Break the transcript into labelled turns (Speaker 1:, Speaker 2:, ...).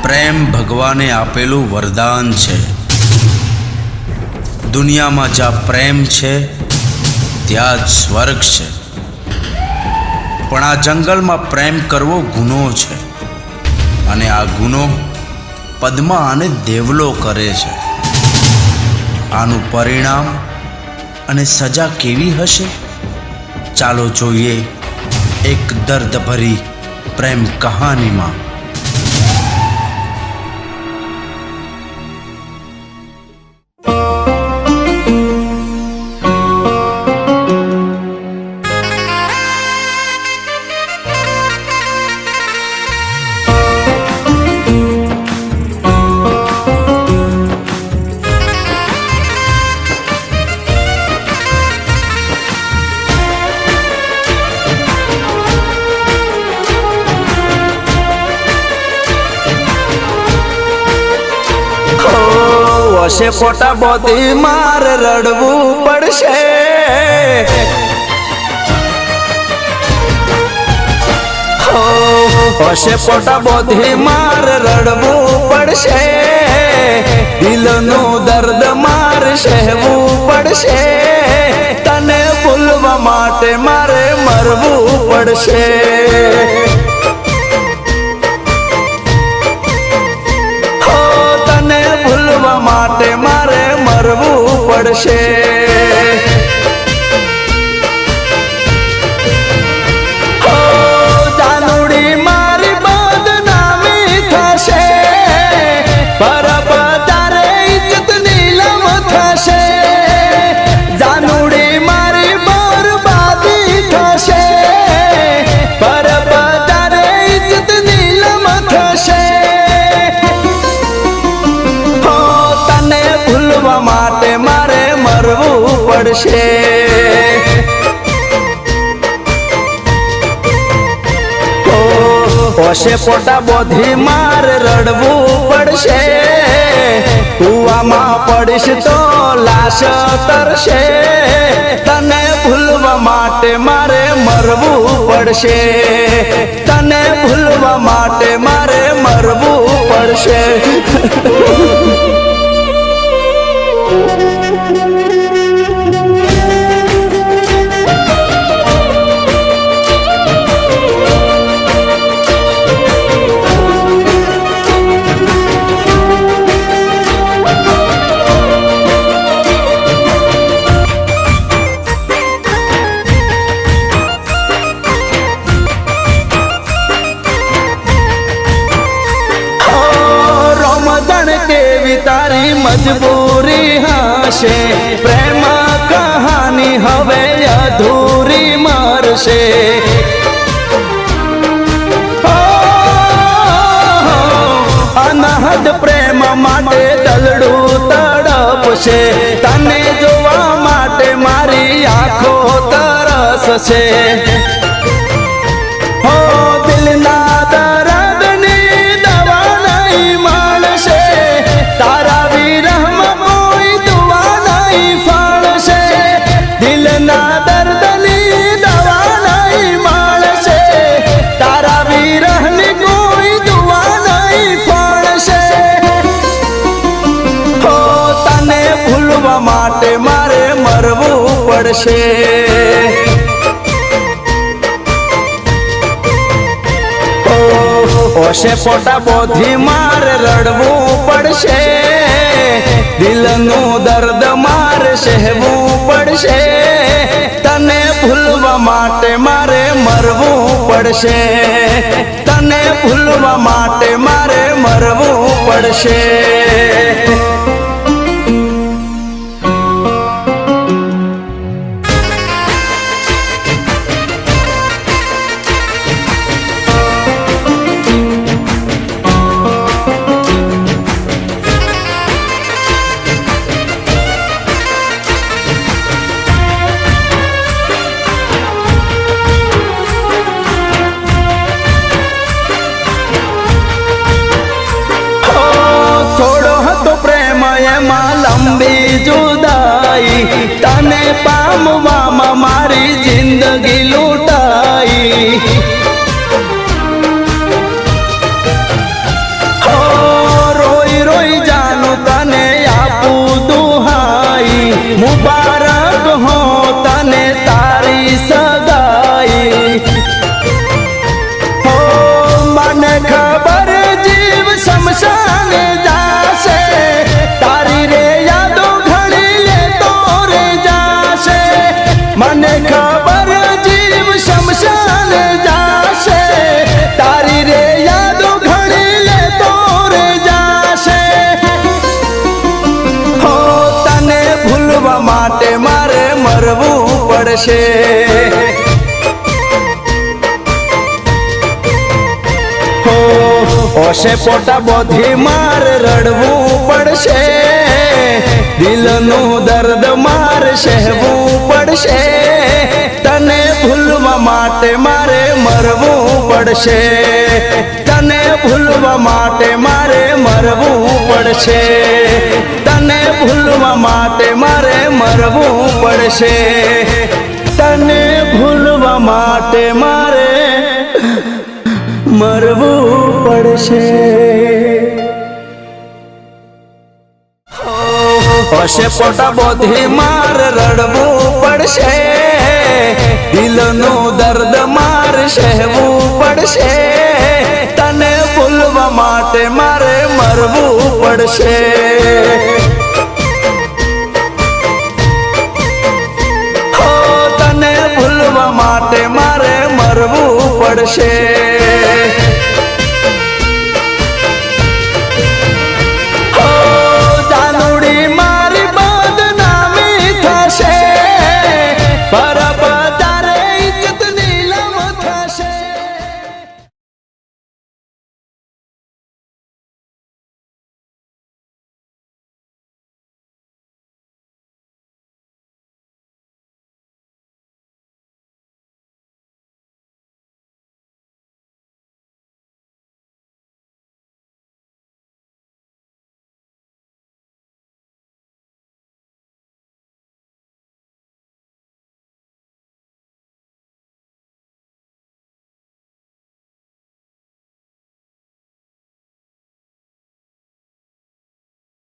Speaker 1: પ્રેમ ભગવાને આપેલું વરદાન છે। દુનિયામાં જ્યાં પ્રેમ છે ત્યાં જ સ્વર્ગ છે, પણ આ જંગલમાં પ્રેમ કરવો ગુનો છે, અને આ ગુનો પદ્મા અને દેવલો કરે છે। આનું પરિણામ અને સજા કેવી હશે? ચાલો જોઈએ એક દર્દભરી પ્રેમ કહાનીમાં।
Speaker 2: હશે પોટા બોધી માર રડવું પડશે, હશે પોટા બોધી માર રડવું પડશે, દિલનું દર્દ માર સહેવું પડશે, તને ભૂલવા માટે મારે મરવું પડશે। માટે મારે મરવું પડશે। જાનુડી મારી બદનામી થશે, પરબ તારે ઇજ્જત નીલમ થશે, જાનુડી મારી બરબાદી થશે, પરબ તારે ઇજ્જત નીલમ થશે। માટે મારે મરવું પડશે। હશે પોટા બોધી માર રડવું પડશે, કૂવામાં પડીશ તો લાશ તરશે, તને ભૂલવા માટે મારે મરવું પડશે, તને ભૂલવા માટે મારે મરવું પડશે। તારી મજબૂરી હશે, પ્રેમ કહાની હવે અધૂરી મરશે। અનહદ પ્રેમ માટે દલડું તડપશે, તને જોવા માટે મારી આંખો તરસશે। દિલના દર્દની દવા નહીં મળશે, તારા વિરહમાં કોઈ દુઆ નહીં ફળશે, દિલના દર્દની દવા નહીં મળશે, તારા વિરહની કોઈ દુઆ નહીં ફળશે। તને ભૂલવા માટે મારે મરવું પડશે। હશે પોટા બોધી માર રડવું પડશે, દિલનું દર્દ માર સહેવું પડશે, તને ભૂલવા માટે મારે મરવું પડશે, તને ભૂલવા માટે મારે મરવું પડશે। લંબી જુદાઈ, તને પામવામાં મારી જિંદગી લૂંટાઈ। ખબર જીવ શમશાન જાશે, તારી રે યાદો ઘણી લેતો રે જાશે. હો તને ભૂલવા માટે મારે મરવું પડશે. ઓશે પોટા બોધી માર રડવું પડશે, દિલનું દર્દ માર સહેવું પડશે. તને ભૂલવા માટે મારે મરવું પડશે, તને ભૂલવા માટે મારે મરવું પડશે, તને ભૂલવા માટે મારે મરવું પડશે, તને ભૂલવા માટે મારે મરવું પડશે. હશે પોટા બોધી માર રડવું પડશે, દિલનું દર્દ માર સહેવું પડશે. તને ભૂલવા માટે મારે મરવું પડશે. તને ભૂલવા માટે મારે મરવું પડશે.